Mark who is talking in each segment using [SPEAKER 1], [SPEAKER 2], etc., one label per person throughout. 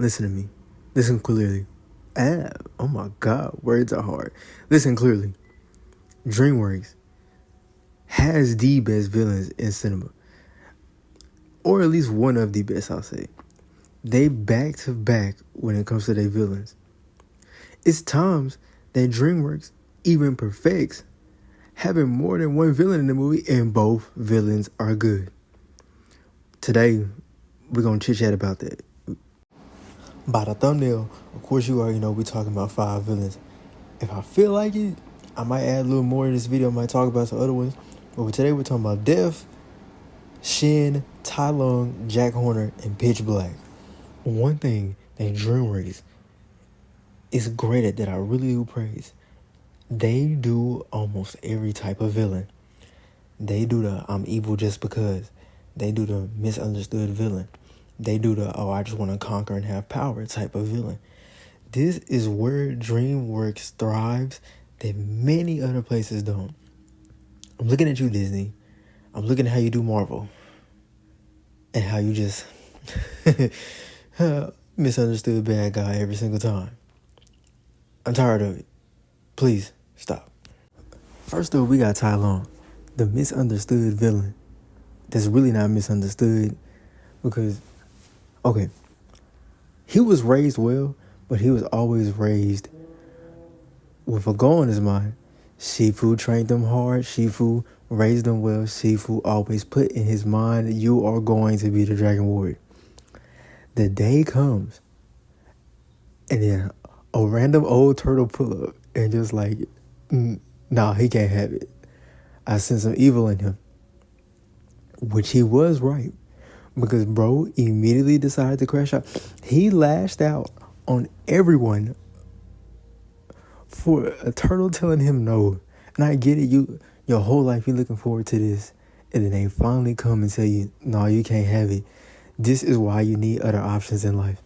[SPEAKER 1] Listen to me. Listen clearly. Oh my God, words are hard. Listen clearly. Dreamworks has the best villains in cinema, or at least one of the best, I'll say. They back to back when it comes to their villains. It's times that Dreamworks even perfects having more than one villain in the movie, and both villains are good. Today, we're going to chit-chat about that. By the thumbnail, of course, you already know we're talking about 5 villains. If I feel like it, I might add a little more to this video. I might talk about some other ones. But today, we're talking about Def, Shin, Tai Lung, Jack Horner, and Pitch Black. One thing that Dreamworks is great at that I really do praise, they do almost every type of villain. They do the I'm evil just because. They do the misunderstood villain. They do the, I just want to conquer and have power type of villain. This is where Dreamworks thrives that many other places don't. I'm looking at you, Disney. I'm looking at how you do Marvel. And how you just misunderstood bad guy every single time. I'm tired of it. Please, stop. First up, we got Tai Lung, the misunderstood villain. That's really not misunderstood because, okay, he was raised well, but he was always raised with a goal in his mind. Shifu trained him hard. Shifu raised him well. Shifu always put in his mind, you are going to be the Dragon Warrior. The day comes, and then a random old turtle pull up and just like, nah, he can't have it. I sense some evil in him. Which he was right. Because bro immediately decided to crash out. He lashed out on everyone for a turtle telling him no. And I get it, your whole life you're looking forward to this. And then they finally come and tell you, no, you can't have it. This is why you need other options in life.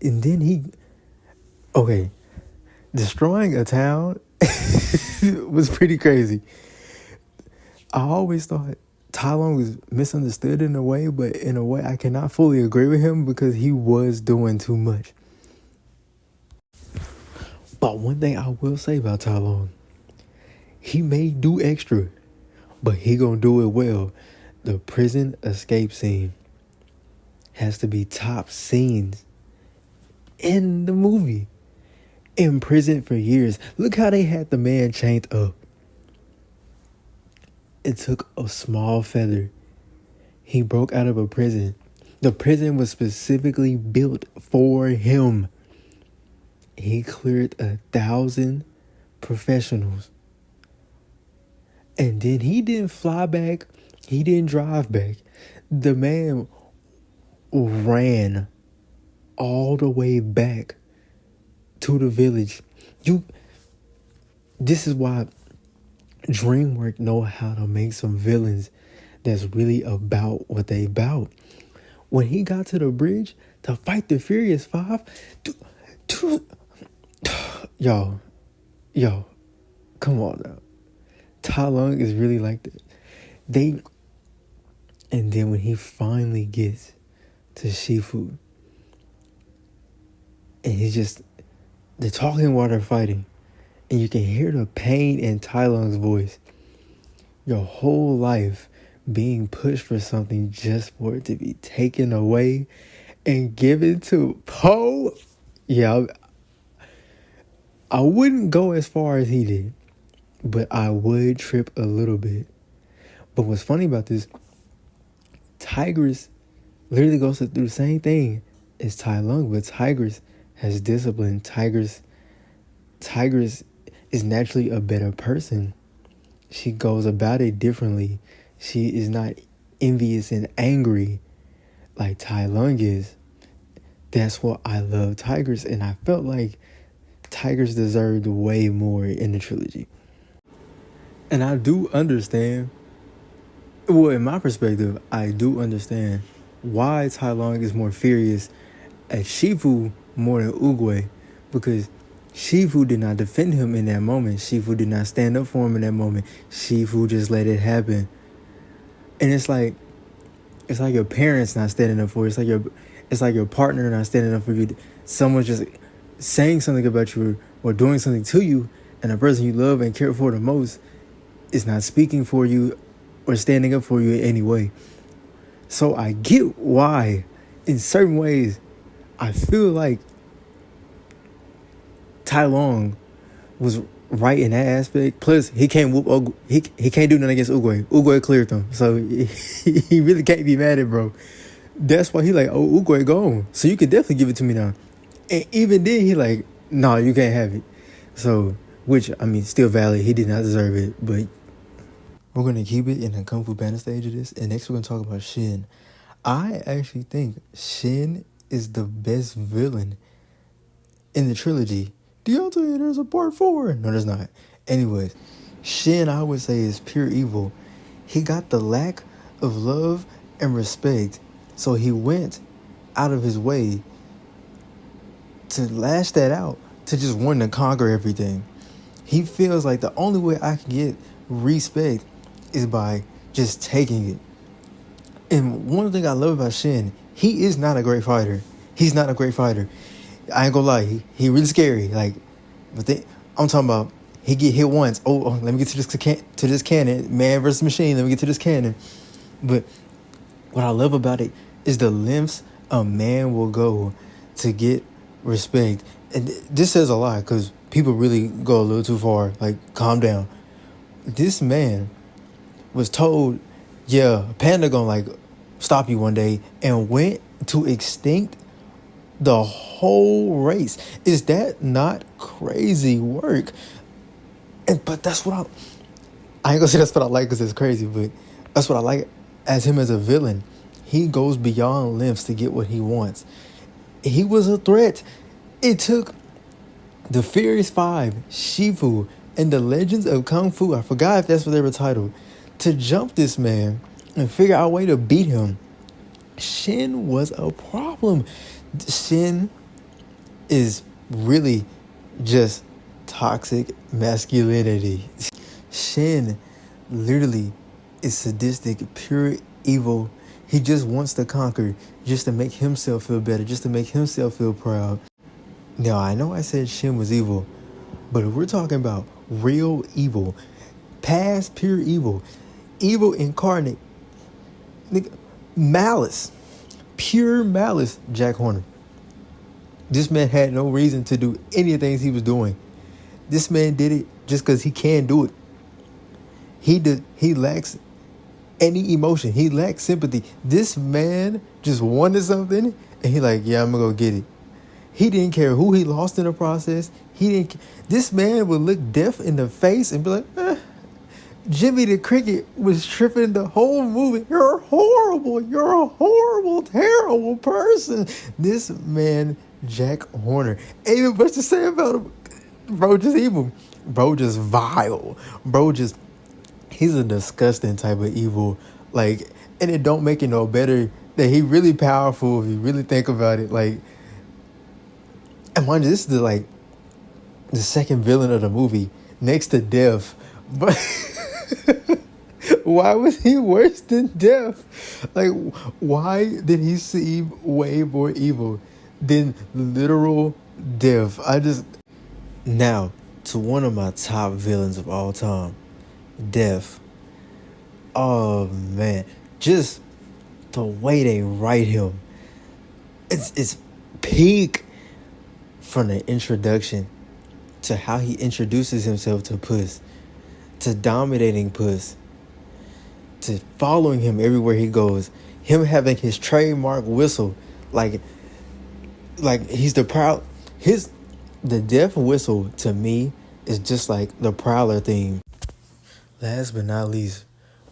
[SPEAKER 1] And then destroying a town was pretty crazy. I always thought Tai Lung was misunderstood in a way, but in a way I cannot fully agree with him because he was doing too much. But one thing I will say about Tai Lung, he may do extra, but he gonna do it well. The prison escape scene has to be top scenes in the movie. In prison for years. Look how they had the man chained up. It took a small feather. He broke out of a prison. The prison was specifically built for him. He cleared 1,000 professionals. And then he didn't fly back. He didn't drive back. The man ran all the way back to the village. This is why Dreamworks know how to make some villains that's really about what they about. When he got to the bridge to fight the Furious Five, yo, come on now. Tai Lung is really like that. And then when he finally gets to Shifu, and he's just, they're talking while they're fighting. And you can hear the pain in Tai Lung's voice. Your whole life being pushed for something just for it to be taken away and given to Po. Yeah, I wouldn't go as far as he did, but I would trip a little bit. But what's funny about this, Tigress literally goes through the same thing as Tai Lung, but Tigress has discipline. Tigress is naturally a better person. She goes about it differently. She is not envious and angry like Tai Lung is. That's what I love Tigress, and I felt like Tigress deserved way more in the trilogy. And I do understand, well, in my perspective, I do understand why Tai Lung is more furious at Shifu more than Oogway, because Shifu did not defend him in that moment. Shifu did not stand up for him in that moment. Shifu just let it happen. And it's like your parents not standing up for you. It's like your partner not standing up for you. Someone's just saying something about you or doing something to you, and the person you love and care for the most is not speaking for you or standing up for you in any way. So I get why, in certain ways, I feel like Tai Long was right in that aspect. Plus, he can't whoop. He can't do nothing against Uguay. Uguay cleared him, so he really can't be mad at bro. That's why he like, oh, Uguay gone, so you can definitely give it to me now. And even then, he like, no, you can't have it. So, which I mean, still valid. He did not deserve it, but we're gonna keep it in the Kung Fu Panda stage of this, and next we're gonna talk about Shin. I actually think Shin is the best villain in the trilogy. Deontay, there's a part 4. No, there's not. Anyways, Shin, I would say, is pure evil. He got the lack of love and respect, so he went out of his way to lash that out, to just want to conquer everything. He feels like the only way I can get respect is by just taking it. And one thing I love about Shin, he is not a great fighter. He's not a great fighter. I ain't gonna lie, he really scary. Like, but I'm talking about he get hit once. Oh, let me get to this cannon. Man versus machine. Let me get to this cannon. But what I love about it is the lengths a man will go to get respect. And this says a lot because people really go a little too far. Like, calm down. This man was told, yeah, Panda gonna like stop you one day, and went to extinct the whole race. Is that not crazy work? But that's what I ain't gonna say that's what I like because it's crazy, but that's what I like as him as a villain. He goes beyond lengths to get what he wants. He was a threat. It took the Furious Five, Shifu, and the Legends of Kung Fu, I forgot if that's what they were titled, to jump this man and figure out a way to beat him. Shin was a problem. Shin is really just toxic masculinity. Shin literally is sadistic, pure evil. He just wants to conquer, just to make himself feel better, just to make himself feel proud. Now, I know I said Shin was evil, but if we're talking about real evil, past pure evil, evil incarnate, malice, pure malice, Jack Horner. This man had no reason to do any of the things he was doing. This man did it just because he can do it. He lacks any emotion. He lacks sympathy. This man just wanted something, and he like, yeah, I'm gonna go get it. He didn't care who he lost in the process. This man would look death in the face and be like, Jimmy the Cricket was tripping the whole movie. You're horrible. You're a horrible, terrible person. This man, Jack Horner, ain't even much to say about him. Bro just evil. Bro just vile. He's a disgusting type of evil. Like, and it don't make it no better that he really powerful if you really think about it. Like, and mind you, this is the second villain of the movie next to Death. But why was he worse than Death? Like, why did he seem way more evil than literal Death? Now, to one of my top villains of all time, Death. Oh, man. Just the way they write him. It's peak from the introduction to how he introduces himself to Puss, to dominating Puss, to following him everywhere he goes, him having his trademark whistle, like he's the proud. The Death whistle to me is just like the Prowler theme. Last but not least,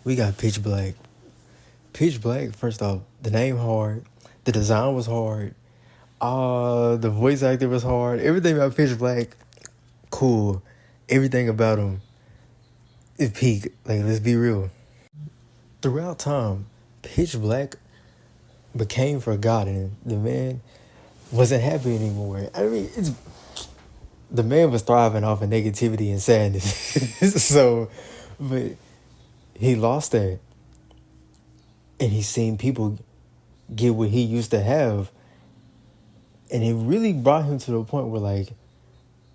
[SPEAKER 1] we got Pitch Black. Pitch Black, first off, the name hard, the design was hard, the voice actor was hard. Everything about Pitch Black, cool. Everything about him is peak. Like, let's be real. Throughout time, Pitch Black became forgotten. The man wasn't happy anymore. I mean, the man was thriving off of negativity and sadness. So, but he lost that. And he's seen people get what he used to have. And it really brought him to the point where like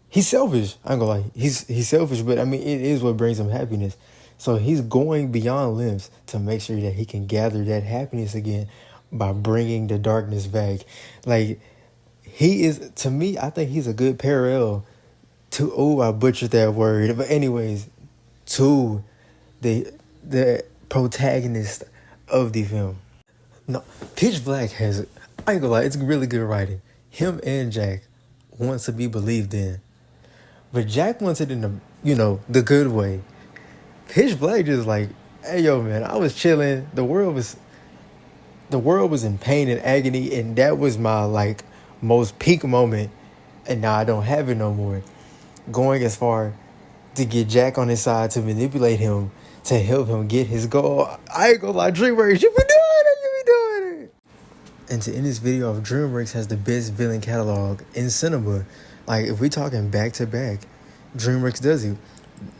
[SPEAKER 1] he's selfish. I ain't gonna lie. He's selfish, but I mean it is what brings him happiness. So he's going beyond lengths to make sure that he can gather that happiness again by bringing the darkness back. Like he is, to me, I think he's a good parallel to, oh, I butchered that word, but anyways, to the protagonist of the film. No, Pitch Black has, I ain't gonna lie, it's really good writing. Him and Jack wants to be believed in, but Jack wants it in the, the good way. Pitch Black just like, hey yo man, I was chilling. The world was in pain and agony, and that was my like most peak moment, and now I don't have it no more. Going as far to get Jack on his side to manipulate him to help him get his goal. I ain't gonna lie, Dreamworks, you be doing it, you be doing it. And to end this video off, Dreamworks has the best villain catalog in cinema. Like if we talking back to back, Dreamworks does it.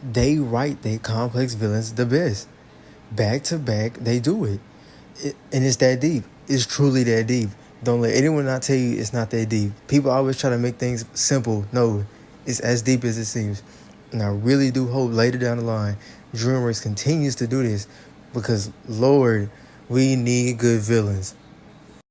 [SPEAKER 1] They write their complex villains the best. Back to back, they do it. And it's that deep. It's truly that deep. Don't let anyone not tell you it's not that deep. People always try to make things simple. No, it's as deep as it seems. And I really do hope later down the line, DreamWorks continues to do this because, Lord, we need good villains.